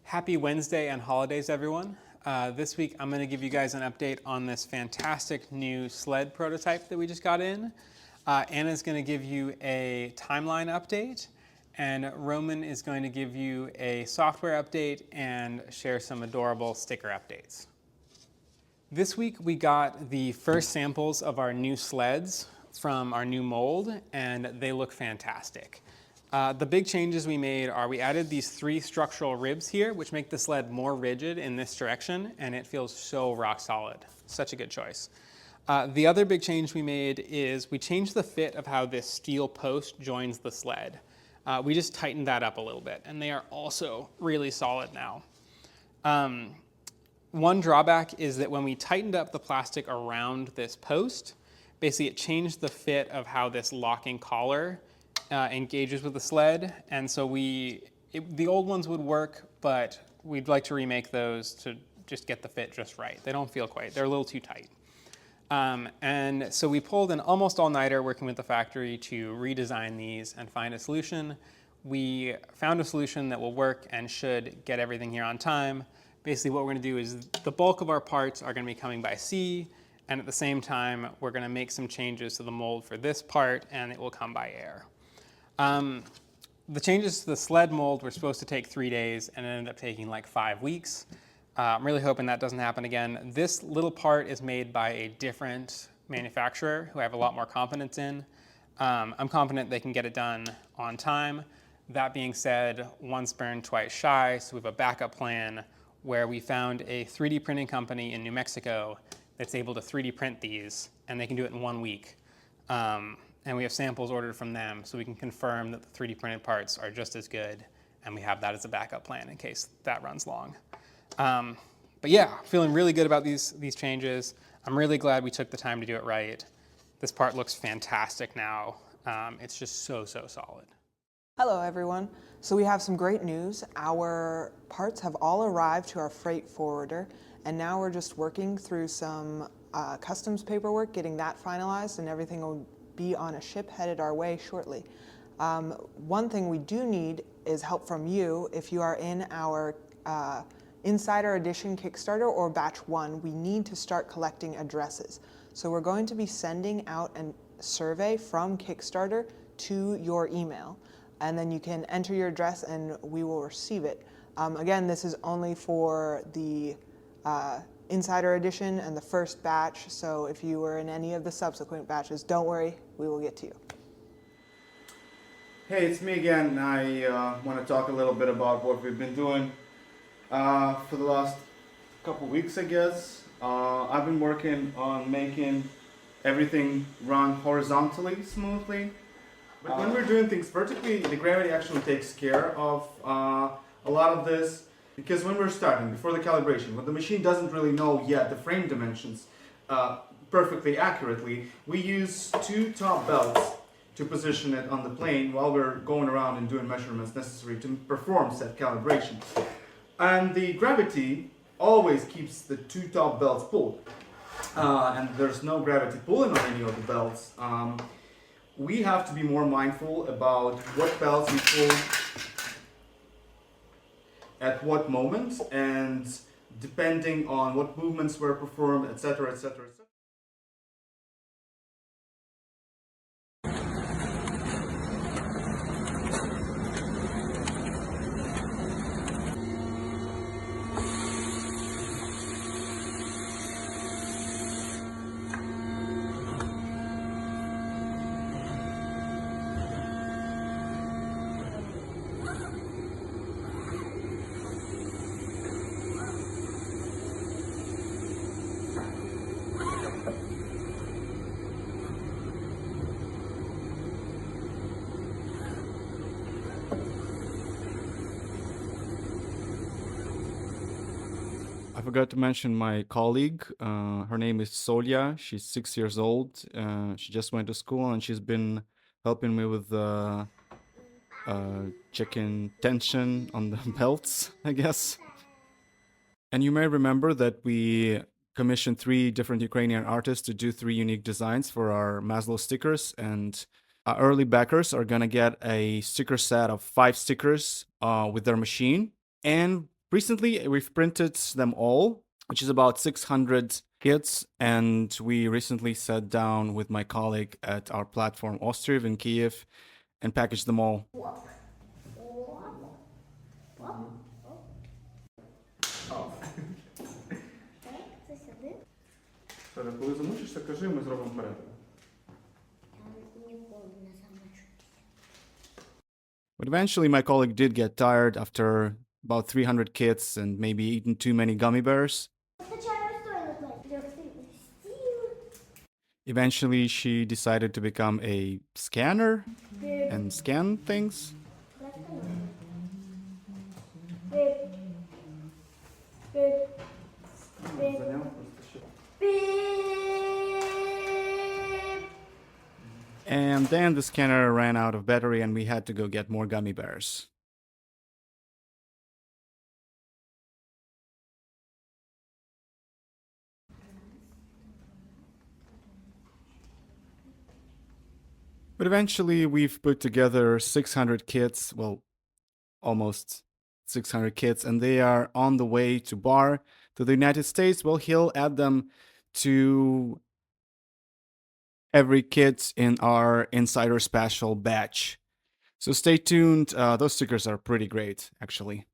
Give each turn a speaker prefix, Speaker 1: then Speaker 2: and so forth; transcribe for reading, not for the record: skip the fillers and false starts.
Speaker 1: Happy Wednesday and holidays, everyone. This week I'm going to give you guys an update on this fantastic new Sled prototype that we just got in. Anna's going to give you a timeline update, and Roman is going to give you a software update and share some adorable sticker updates. This week we got the first samples of our new sleds from our new mold, and they look fantastic. The big changes we made are we added these 3 structural ribs here, which make the sled more rigid in this direction, and it feels so rock solid. Such a good choice. The other big change we made is we changed the fit of how this steel post joins the sled. We just tightened that up a little bit, and they are also really solid now. One drawback is that when we tightened up the plastic around this post, basically it changed the fit of how this locking collar engages with the sled, and so the old ones would work, but we'd like to remake those to just get the fit just right. They don't feel quite, they're a little too tight. And so we pulled an almost all-nighter working with the factory to redesign these and find a solution. We found a solution that will work and should get everything here on time. Basically what we're going to do is the bulk of our parts are going to be coming by sea, and at the same time we're going to make some changes to the mold for this part, and it will come by air. The changes to the sled mold were supposed to take 3 days, and it ended up taking like 5 weeks. I'm really hoping that doesn't happen again. This little part is made by a different manufacturer who I have a lot more confidence in. I'm confident they can get it done on time. That being said, once burned, twice shy, so we have a backup plan where we found a 3D printing company in New Mexico that's able to 3D print these, and they can do it in 1 week. And we have samples ordered from them, so we can confirm that the 3D printed parts are just as good, and we have that as a backup plan in case that runs long. But yeah, feeling really good about these changes. I'm really glad we took the time to do it right. This part looks fantastic now. It's just so solid.
Speaker 2: Hello everyone. So we have some great news. Our parts have all arrived to our freight forwarder, and now we're just working through some customs paperwork, getting that finalized, and everything will be on a ship headed our way shortly. One thing we do need is help from you. If you are in our Insider Edition Kickstarter or Batch 1, we need to start collecting addresses. So we're going to be sending out a survey from Kickstarter to your email, and then you can enter your address and we will receive it. Again, this is only for the Insider Edition and the first batch, so if you were in any of the subsequent batches, don't worry, we will get to you.
Speaker 3: Hey, it's me again. I want to talk a little bit about what we've been doing for the last couple weeks, I guess. I've been working on making everything run horizontally smoothly. But when we're doing things vertically, the gravity actually takes care of a lot of this. Because when we're starting, before the calibration, when the machine doesn't really know yet the frame dimensions perfectly accurately, we use 2 top belts to position it on the plane while we're going around and doing measurements necessary to perform said calibration. And the gravity always keeps the 2 top belts pulled. And there's no gravity pulling on any of the belts. We have to be more mindful about what belts we pull at what moment, and depending on what movements were performed, etc., etc., etc. I forgot to mention my colleague. Her name is Solia. She's 6 years old. She just went to school, and she's been helping me with checking tension on the belts, I guess. And you may remember that we commissioned 3 different Ukrainian artists to do 3 unique designs for our Maslow stickers, and our early backers are gonna get a sticker set of 5 stickers with their machine, and recently we've printed them all, which is about 600 kits, and we recently sat down with my colleague at our platform Ostriv in Kiev and packaged them all. Коли замучишся, кажи, ми зробимо перерву. But eventually my colleague did get tired after about 300 kits and maybe eaten too many gummy bears. Eventually she decided to become a scanner and scan things. And then the scanner ran out of battery and we had to go get more gummy bears. But eventually we've put together 600 kits, well, almost 600 kits, and they are on the way to Bar, to the United States. Well, he'll add them to every kit in our Insider Special batch. So stay tuned. Those stickers are pretty great, actually.